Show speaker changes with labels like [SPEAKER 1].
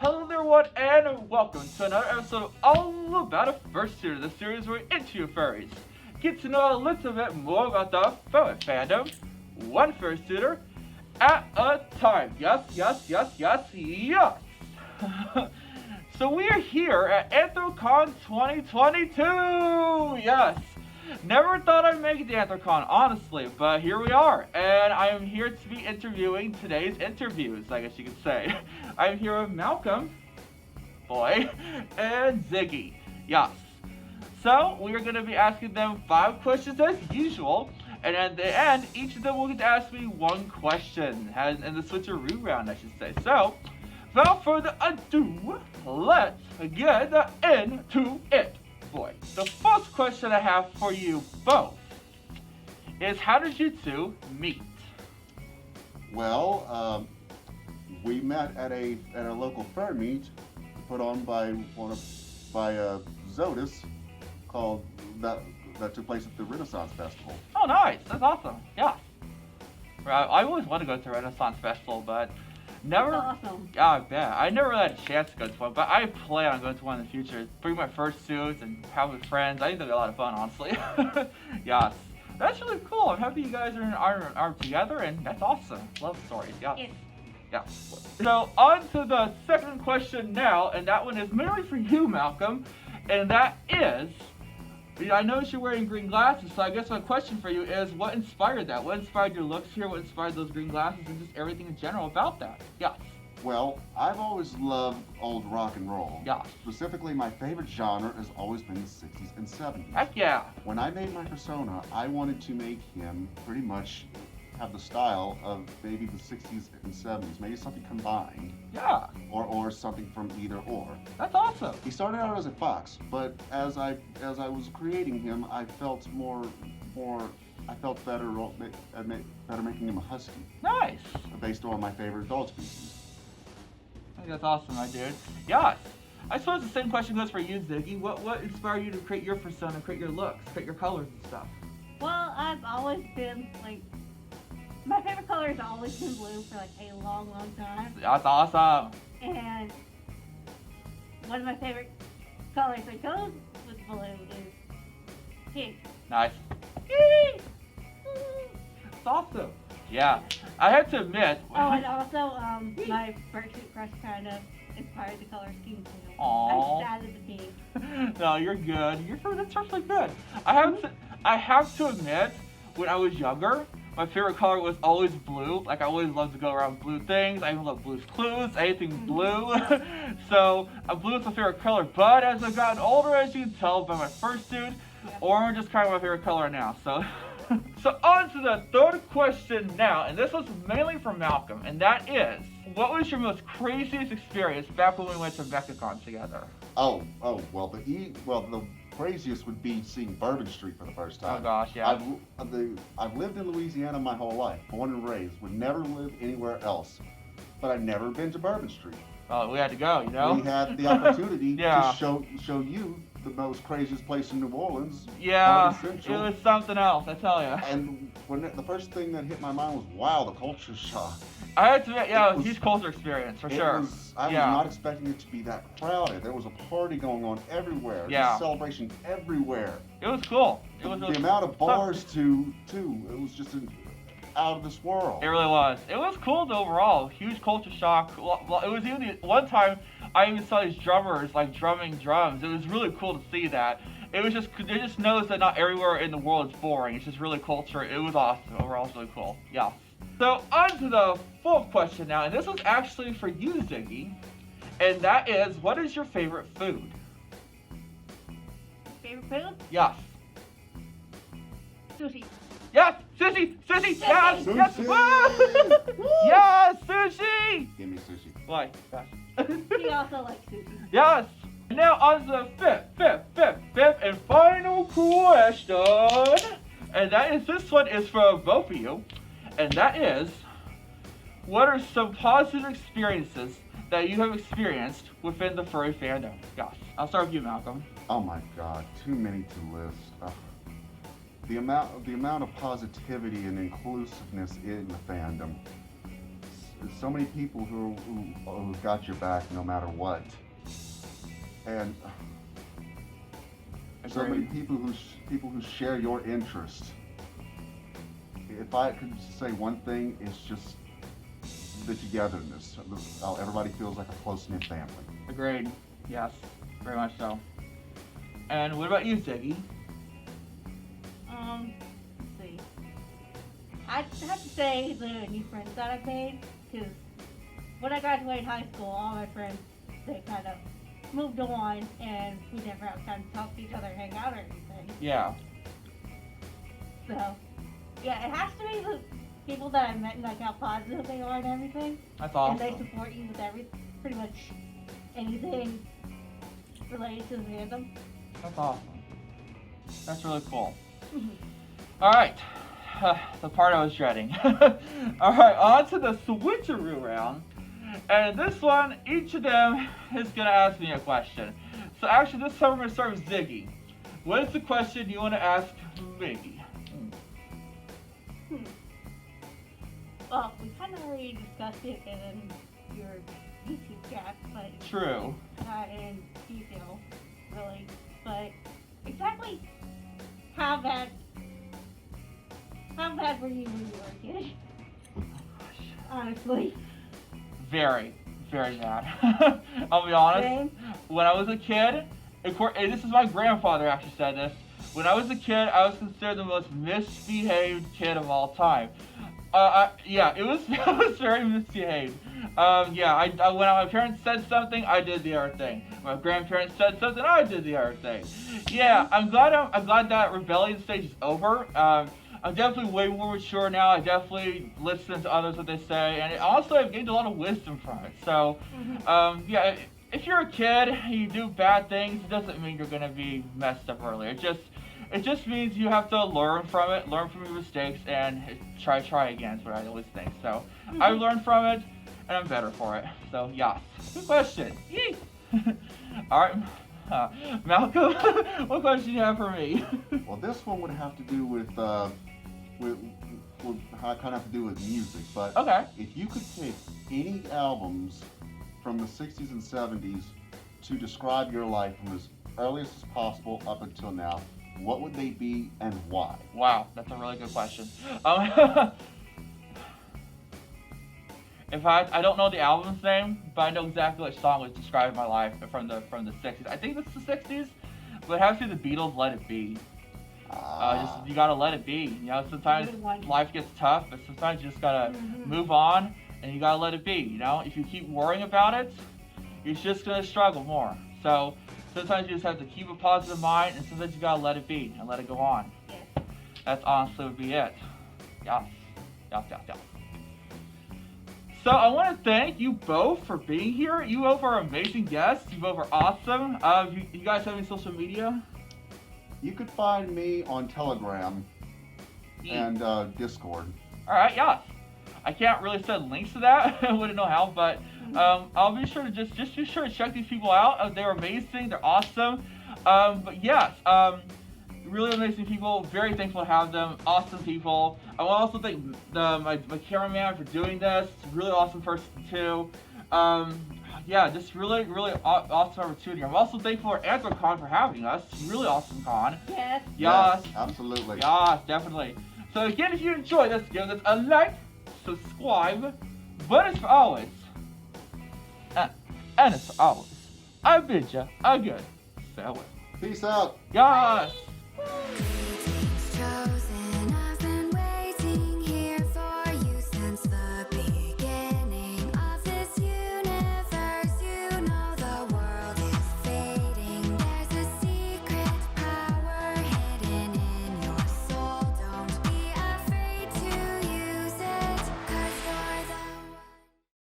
[SPEAKER 1] Hello there, everyone, and welcome to another episode of All About a Fursuiter, the series where we interview furries, get to know a little bit more about the furry fandom, one fursuiter at a time. Yes. So we are here at Anthrocon 2022. Yes. Never thought I'd make it to Anthrocon, honestly, but here we are, and I am here to be interviewing today's interviews, I guess you could say. I'm here with Malcom, boy, and Ziggy, yes. So, we are going to be asking them 5 questions as usual, and at the end, each of them will get to ask me 1 question, in the switcheroo round, I should say. So, without further ado, let's get into it. Boy. The first question I have for you both is, how did you two meet?
[SPEAKER 2] Well, we met at a local fur meet put on by Zodus, called that took place at the Renaissance Festival.
[SPEAKER 1] Oh, nice! That's awesome. Yeah. I always want to go to a Renaissance Festival, but never.
[SPEAKER 3] That's awesome.
[SPEAKER 1] Yeah, I bet. I never really had a chance to go to one, but I plan on going to one in the future. Bring my fursuits and have with friends. I think that'll be a lot of fun, honestly. Yes. That's really cool. I'm happy you guys are together, and that's awesome. Love stories. Yeah.
[SPEAKER 3] Yes.
[SPEAKER 1] Yeah. So on to the second question now, and that one is mainly for you, Malcom, and that is, I noticed you're wearing green glasses, so I guess my question for you is, what inspired that? What inspired your looks here? What inspired those green glasses, and just everything in general about that? Yeah.
[SPEAKER 2] Well, I've always loved old rock and roll.
[SPEAKER 1] Yeah.
[SPEAKER 2] Specifically, my favorite genre has always been the 60s and 70s.
[SPEAKER 1] Heck yeah.
[SPEAKER 2] When I made my persona, I wanted to make him pretty much have the style of maybe the 60s and 70s, maybe something combined.
[SPEAKER 1] Yeah.
[SPEAKER 2] Or something from either or.
[SPEAKER 1] That's awesome.
[SPEAKER 2] He started out as a fox, but as I was creating him, I felt better making him a husky.
[SPEAKER 1] Nice.
[SPEAKER 2] Based on my favorite dog species.
[SPEAKER 1] I think that's awesome, my dude. Yes. I suppose the same question goes for you, Ziggy. What inspired you to create your persona, create your looks, create your colors and stuff?
[SPEAKER 3] Well, I've always been, my favorite color has always been blue for, a long, long time.
[SPEAKER 1] That's awesome.
[SPEAKER 3] And one of my favorite colors that goes with blue is pink.
[SPEAKER 1] Nice. Yay! That's awesome. Yeah. I have to admit.
[SPEAKER 3] Oh, and also, my fursuit crush kind of inspired the color scheme too.
[SPEAKER 1] Aww.
[SPEAKER 3] I just added the pink.
[SPEAKER 1] No, you're good. That's actually good. I have to admit, when I was younger, my favorite color was always blue. I always loved to go around blue things. I even love Blue's Clues, anything blue. So, blue is my favorite color. But as I've gotten older, as you can tell by my fursuit, orange is kind of my favorite color now. So, so on to the third question now, and this was mainly for Malcom, and that is, what was your most craziest experience back when we went to Egdecoy together?
[SPEAKER 2] Well, the craziest would be seeing Bourbon Street for the first time.
[SPEAKER 1] Oh gosh, yeah.
[SPEAKER 2] I've lived in Louisiana my whole life, born and raised, would never live anywhere else, but I've never been to Bourbon Street.
[SPEAKER 1] Oh, we had to go, you know?
[SPEAKER 2] We had the opportunity
[SPEAKER 1] Yeah.
[SPEAKER 2] to show you the most craziest place in New Orleans.
[SPEAKER 1] Yeah,
[SPEAKER 2] Party
[SPEAKER 1] it
[SPEAKER 2] Central.
[SPEAKER 1] was something else, I tell you.
[SPEAKER 2] And the first thing that hit my mind was, wow, the culture shock.
[SPEAKER 1] I had to admit, yeah, it was a huge culture experience, for sure.
[SPEAKER 2] I was not expecting it to be that crowded. There was a party going on everywhere.
[SPEAKER 1] Yeah.
[SPEAKER 2] Just celebration everywhere.
[SPEAKER 1] It was cool. It was
[SPEAKER 2] the amount of bars, too, it was just out of this world.
[SPEAKER 1] It really was. It was cool overall. Huge culture shock. Well, it was even one time I even saw these drummers drumming drums. It was really cool to see that. It was just, it just knows that not everywhere in the world is boring. It's just really culture. It was awesome. Overall, it was really cool. Yeah. So on to the fourth question now, and this was actually for you, Ziggy, and that is, what is your favorite food?
[SPEAKER 3] Favorite food?
[SPEAKER 1] Yes.
[SPEAKER 3] Sushi.
[SPEAKER 1] Yes, sushi, yes,
[SPEAKER 2] Sushi.
[SPEAKER 1] yes, woo! Yes, sushi.
[SPEAKER 2] Give me sushi.
[SPEAKER 1] Why? Gosh.
[SPEAKER 3] He also likes sushi.
[SPEAKER 1] Yes. Now on to the fifth and final question, and that is, this one is for both of you, and that is, what are some positive experiences that you have experienced within the furry fandom? Gosh, I'll start with you, Malcom.
[SPEAKER 2] Oh my God, too many to list. The amount of positivity and inclusiveness in the fandom. so many people who've got your back no matter what, and so many people who share your interest. If I could say one thing, it's just the togetherness. How everybody feels like a close-knit family.
[SPEAKER 1] Agreed. Yes, very much so. And what about you, Ziggy?
[SPEAKER 3] Let's see. I'd have to say the new friends that I've made, because when I graduated high school, all my friends, they kind of moved on, and we never have time to talk to each other, hang out, or anything.
[SPEAKER 1] Yeah.
[SPEAKER 3] So, yeah, it has to be the people that I met and like how positive they are and everything.
[SPEAKER 1] That's awesome.
[SPEAKER 3] And they support you with pretty much anything related to the fandom.
[SPEAKER 1] That's awesome. That's really cool. Alright. The part I was dreading. Alright, on to the switcheroo round. And this one, each of them is going to ask me a question. So actually, this time we're going to start with Ziggy. What is the question you want to ask me?
[SPEAKER 3] Well, we kind of already discussed it in your YouTube chat, but
[SPEAKER 1] True.
[SPEAKER 3] not in detail, really. But exactly how bad were you when you were a kid? Honestly.
[SPEAKER 1] Very, very bad. I'll be honest.
[SPEAKER 3] Same.
[SPEAKER 1] When I was a kid, and this is my grandfather actually said this. When I was a kid, I was considered the most misbehaved kid of all time. Yeah, it was very misbehaved. Yeah, when my parents said something, I did the other thing. My grandparents said something, I did the other thing. Yeah, I'm glad that rebellion stage is over. I'm definitely way more mature now. I definitely listen to others what they say, and also I've gained a lot of wisdom from it. So, yeah, if you're a kid and you do bad things, it doesn't mean you're gonna be messed up earlier. It just means you have to learn from it, learn from your mistakes, and try again. Is what I always think. So, I learned from it, and I'm better for it. So, yes. Good question. Yay! All right. Malcolm, what question do you have for me?
[SPEAKER 2] Well, this one would have to do with how I kind of have to do with music, but
[SPEAKER 1] Okay.
[SPEAKER 2] if you could take any albums from the 60s and 70s to describe your life from as earliest as possible up until now, what would they be and why?
[SPEAKER 1] Wow, that's a really good question. If I don't know the album's name, but I know exactly which song was describing my life from the 60s. I think it's the 60s, but it has to be the Beatles' "Let It Be." You gotta let it be. You know, sometimes life gets tough, but sometimes you just gotta move on and you gotta let it be. You know, if you keep worrying about it, you're just gonna struggle more. So sometimes you just have to keep a positive mind, and sometimes you gotta let it be and let it go on.
[SPEAKER 3] Yes.
[SPEAKER 1] That's honestly would be it. Yes. So I want to thank you both for being here. You both are amazing guests. You both are awesome. You guys have any social media?
[SPEAKER 2] You could find me on Telegram and Discord.
[SPEAKER 1] All right, yes. I can't really send links to that. I wouldn't know how, but I'll be sure to just be sure to check these people out. They're amazing. They're awesome. But yes, really amazing people. Very thankful to have them. Awesome people. I want to also thank my cameraman for doing this. Really awesome person too. Yeah, just really awesome opportunity. I'm also thankful for Anthrocon for having us. Really awesome con.
[SPEAKER 3] Yes.
[SPEAKER 1] Yes.
[SPEAKER 2] Absolutely.
[SPEAKER 1] Yes, definitely. So again, if you enjoyed this, give this a like, subscribe, but as always, and as always, I bid you a good farewell.
[SPEAKER 2] Peace out.
[SPEAKER 1] Yes.